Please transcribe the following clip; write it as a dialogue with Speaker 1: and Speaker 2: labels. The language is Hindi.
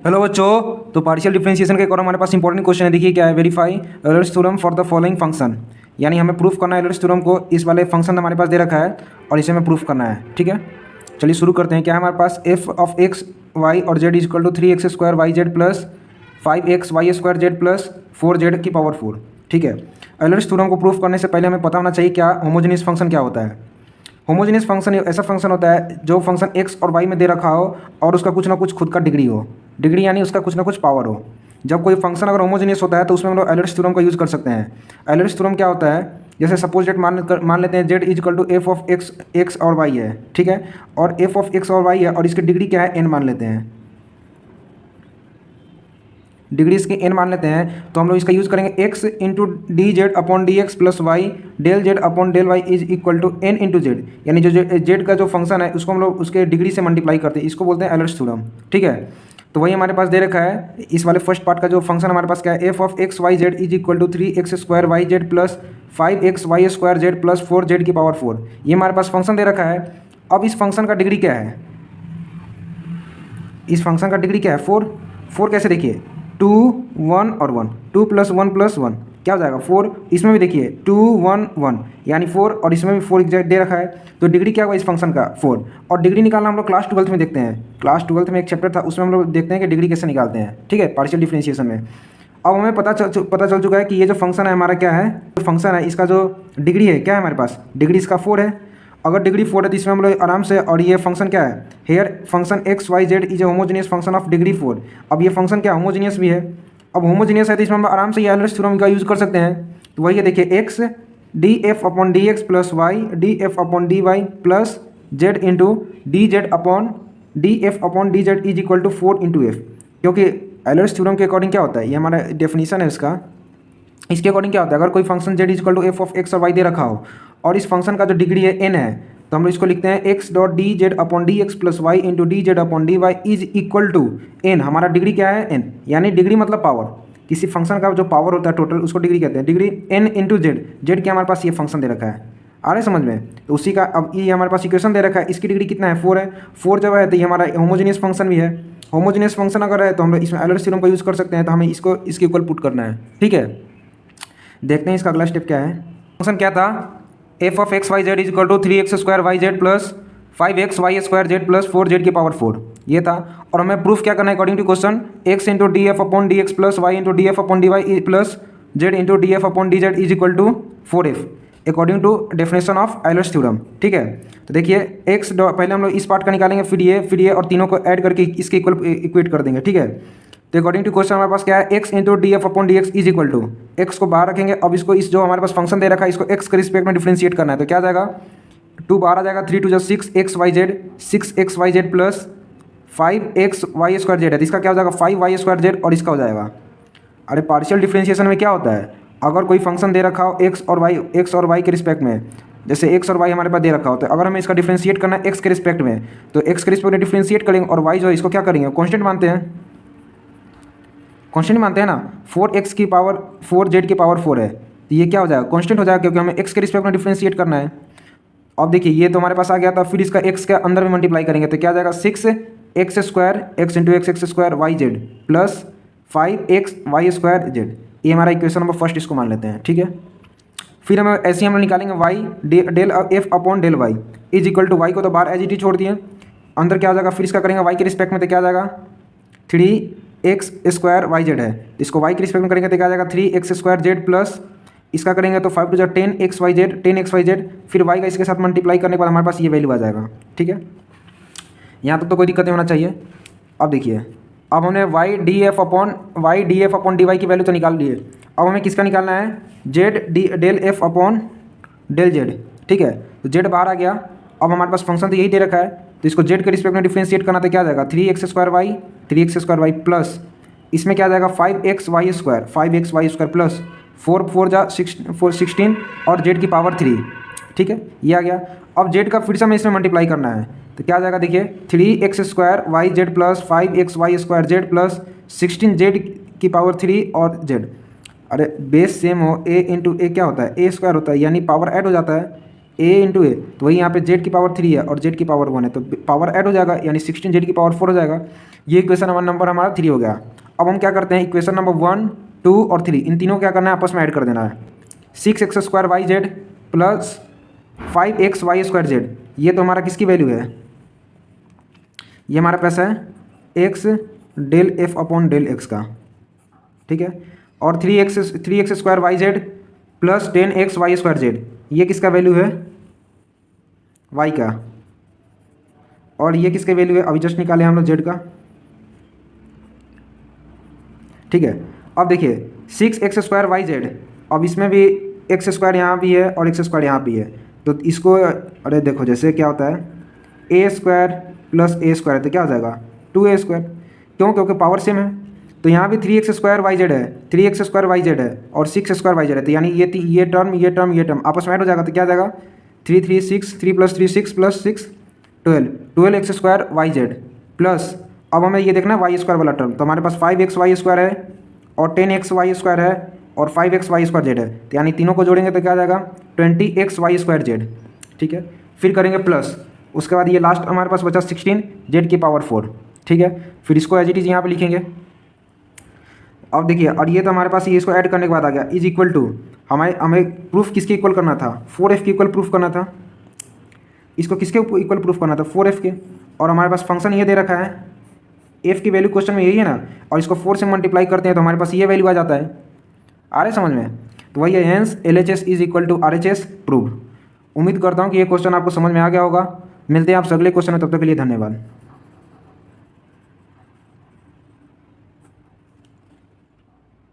Speaker 1: हेलो बच्चों। तो पार्शियल डिफरेंशिएशन के एक और हमारे पास इंपॉर्टेंट क्वेश्चन है। देखिए क्या है, verify Euler's theorem for the following function. यानी हमें प्रूफ करना है एलर्स थ्योरम को। इस वाले फंक्शन हमारे पास दे रखा है और इसे हमें प्रूफ करना है। ठीक है, चलिए शुरू करते हैं। क्या है हमारे पास, एफ ऑफ एक्स वाई और Z is equal to 3x² Y Z plus 5x² Z plus 4z की पावर 4। ठीक है, एलर्स थ्योरम को प्रूफ करने से पहले हमें पता होना चाहिए क्या होमोजेनियस फंक्शन क्या होता है। होमोजेनियस फंक्शन ऐसा फंक्शन होता है जो फंक्शन एक्स और वाई में दे रखा हो और उसका कुछ ना कुछ खुद का डिग्री हो। डिग्री यानी उसका कुछ ना कुछ पावर हो। जब कोई फंक्शन अगर होमोजेनियस होता है तो उसमें हम लोग एलर्स थ्योरम का यूज़ कर सकते हैं। एलर्स थ्योरम क्या होता है, जैसे सपोज डेट मान लेते हैं Z is equal to F of X और वाई है। ठीक है, और एफ ऑफ एक्स और वाई है और इसकी डिग्री क्या है, एन मान लेते हैं। डिग्री इसकी एन मान लेते हैं तो हम लोग इसका यूज़ करेंगे X into D Z upon D x plus Y del Z upon del Y is equal to N into Z. यानी जो जेड का जो फंक्शन है उसको हम लोग उसके डिग्री से मल्टीप्लाई करते हैं। इसको बोलते हैं एलर्स थ्योरम। ठीक है, तो वही हमारे पास दे रखा है। इस वाले फर्स्ट पार्ट का जो फंक्शन हमारे पास क्या है, F of X Y Z is equal to 3x² Y Z plus 5xy² Z plus 4z की पावर 4। ये हमारे पास फंक्शन दे रखा है। अब इस फंक्शन का डिग्री क्या है, इस फंक्शन का डिग्री क्या है, 4। 4 कैसे, देखिए 2 1 और 1, 2 + 1 + 1 क्या हो जाएगा 4। इसमें भी देखिए 2 1 1 यानी 4 और इसमें भी 4 एग्जैक्ट दे रखा है। तो डिग्री क्या हुआ इस फंक्शन का, 4। और डिग्री निकालना हम लोग क्लास 12th में देखते हैं। क्लास 12th में एक चैप्टर था, उसमें हम लोग देखते हैं कि डिग्री कैसे निकालते हैं। ठीक है, पार्शियल डिफरेंशिएशन में। अब हमें पता चल चुका है कि ये जो फंक्शन है हमारा क्या है, जो फंक्शन है इसका जो डिग्री है क्या है हमारे पास, डिग्री इसका 4 है। अगर डिग्री 4 है तो इसमें हम लोग आराम से, और ये फंक्शन क्या है, here function X Y Z is a homogeneous function of degree 4। अब ये फंक्शन क्या होमोजेनियस भी है। अब होमोजेनियस है तो इसमें हम आराम से ये एलर्स थ्योरम का यूज़ कर सकते हैं। तो वही है, देखिए X D F upon D x plus Y D F upon D Y plus Z into D Z upon D F upon D Z is equal to 4 into F. क्योंकि एलर्स थ्योरम के अकॉर्डिंग क्या होता है, ये हमारा डेफिनेशन है इसका। इसके अकॉर्डिंग क्या होता है, अगर कोई function Z is equal to F of X और वाई दे रखा हो और इस फंक्शन का जो डिग्री है एन है, तो हम लोग इसको लिखते हैं X dot D Z upon D x plus Y into D Z upon D Y is equal to N. हमारा डिग्री क्या है, एन। यानी डिग्री मतलब पावर, किसी फंक्शन का जो पावर होता है टोटल उसको डिग्री कहते हैं। Degree N into Z, Z क्या हमारे पास ये फंक्शन दे रखा है, आ रहा है समझ में। तो उसी का अब ये हमारे पास इक्वेशन दे रखा है, इसकी डिग्री कितना है, 4 है। 4 जब है तो ये हमारा होमोजेनियस फंक्शन भी है। होमोजेनियस फंक्शन अगर है तो हम लोग इसमें एलर्स थ्योरम का यूज़ कर सकते हैं। तो हमें इसको इसके इक्वल पुट करना है। ठीक है, देखते हैं इसका अगला स्टेप क्या है। फंक्शन क्या था, F of X Y Z is equal to 3x² Y Z plus 5xy² Z plus 4z की पावर 4 ये था। और हमें प्रूफ क्या करना है according to question, x into d F upon D x plus Y into d F upon D Y plus Z into d F upon D Z is equal to 4f according to definition of Euler's theorem. ठीक है, तो देखिए एक्स पहले हम लोग इस पार्ट का निकालेंगे, फिर ये और तीनों को ऐड करके इसके इक्वल इक्वेट कर देंगे। ठीक है, तो अकॉर्डिंग टू क्वेश्चन हमारे पास क्या है, x into d F upon D x is equal to, x को बाहर रखेंगे। अब इसको इस जो हमारे पास फंक्शन दे रखा है इसको एक्स के रिस्पेक्ट में डिफ्रेंशिएट करना है। तो क्या आ जाएगा, 2 बाहर आ जाएगा, 3 2 6xy Z plus 5xy² Z है। तो इसका क्या हो जाएगा 5y² जेड और इसका हो जाएगा। अरे पार्शियल डिफरेंशिएशन में क्या होता है, अगर कोई फंक्शन दे रखा हो एक्स और वाई के रिस्पेक्ट में, जैसे एक्स और वाई हमारे पास दे रखा हो, तो अगर हमें इसका डिफरेंशिएट करना है एक्स के रिस्पेक्ट में, तो एक्स के रिस्पेक्ट में डिफरेंशिएट करेंगे और वाई जो है इसको क्या करेंगे, कॉन्स्टेंट मानते हैं। कॉन्स्टेंट मानते हैं ना, 4x की पावर 4z की पावर 4 है, तो ये क्या हो जाएगा, कॉन्स्टेंट हो जाएगा क्योंकि हमें x के रिस्पेक्ट में डिफरेंशिएट करना है। अब देखिए ये तो हमारे पास आ गया था, फिर इसका x के अंदर में मल्टीप्लाई करेंगे तो क्या आ जाएगा 6x² x into x² y Z plus 5xy² z. ये हमारा इक्वेशन नंबर फर्स्ट इसको मान लेते हैं। ठीक है, फिर हम ऐसे ही हम निकालेंगे y del f upon del Y is equal to, y को तो बाहर एज इट इज छोड़ दिए, अंदर क्या आ जाएगा, फिर इसका करेंगे y के रिस्पेक्ट में तो क्या आ जाएगा 3x² वाई जेड है। इसको y के रिस्पेक्ट में करेंगे तो क्या आ जाएगा 3x² जेड प्लस इसका करेंगे तो 5 2 10xy जेड, फिर y का इसके साथ मल्टीप्लाई करने के बाद हमारे पास ये वैल्यू आ जाएगा। ठीक है, यहाँ तक तो कोई दिक्कत नहीं होना चाहिए। अब देखिए, अब हमने y D F upon D y की वैल्यू तो निकाल लिए। अब हमें किसका निकालना है, z d del f upon del z. ठीक है, तो जेड बाहर आ गया। अब हमारे पास फंक्शन तो यही दे रखा है, तो इसको जेड के रिस्पेक्ट में डिफरेंशिएट करना तो क्या आ जाएगा 3x² वाई प्लस इसमें क्या आ जाएगा 5xy² प्लस 4 4 जा 16 और जेड की पावर 3। ठीक है, ये आ गया। अब जेड का फिर से हमें इसमें मल्टीप्लाई करना है तो क्या आ जाएगा, देखिए 3x² Y Z plus 5xy² Z plus 16 z की पावर 3 और जेड। अरे बेस सेम हो, a इंटू ए क्या होता है, a² होता है, यानी पावर ऐड हो जाता है। ए इंटू ए, तो वही यहाँ पे जेड की पावर 3 है और जेड की पावर 1 है, तो पावर ऐड हो जाएगा, यानी 16 जेड की पावर 4 हो जाएगा। ये इक्वेशन नंबर हमारा 3 हो गया। अब हम क्या करते हैं, इक्वेशन नंबर 1, 2 और 3 इन तीनों को क्या करना है, आपस में ऐड कर देना है। 6x² YZ plus 5xy² Z, ये तो हमारा किसकी वैल्यू है, ये हमारा पैसा है x del f upon del x का, ठीक है। और 3x² YZ plus 10xy² Z, ये किसका वैल्यू है, y का, और ये किसका वैल्यू है, अभी जस्ट निकाले हम लोग z का, ठीक है। अब देखिए 6x² YZ, अब इसमें भी x² यहाँ भी है और x² यहाँ भी है, तो इसको अरे देखो जैसे क्या होता है a² प्लस a² है तो क्या हो जाएगा 2a², क्यों, क्योंकि पावर सेम है। तो यहाँ भी 3x² YZ है, 3x² YZ है और 6x² YZ है, तो यानी ये टर्म आपस में ऐड हो जाएगा, तो क्या आ जाएगा 3 3 6, 3 + 3 6 + 6 12x² YZ प्लस, अब हमें ये देखना है y² वाला टर्म, तो हमारे पास 5xy² है और 10xy² है और 5xy² Z है, तो यानी तीनों को जोड़ेंगे तो क्या आ जाएगा 20xy² Z, ठीक है। फिर करेंगे प्लस, उसके बाद ये लास्ट हमारे पास बचा 16 जेड की पावर 4, ठीक है। फिर इसको एज इट इज यहाँ पे लिखेंगे। अब देखिए, और ये तो हमारे पास ये इसको ऐड करने के बाद आ गया इज इक्वल टू, हमें प्रूफ किसके इक्वल करना था, 4f के इक्वल प्रूफ करना था, इसको किसके इक्वल प्रूफ करना था 4f के, और हमारे पास फंक्शन ये दे रखा है, f की वैल्यू क्वेश्चन में यही है ना, और इसको 4 से मल्टीप्लाई करते हैं तो हमारे पास ये वैल्यू आ जाता है, आ रहे समझ में, तो वही है hence LHS is equal to RHS prove. उम्मीद करता हूँ कि ये क्वेश्चन आपको समझ में आ गया होगा। मिलते हैं आपसे अगले क्वेश्चन में, तब तक के लिए धन्यवाद।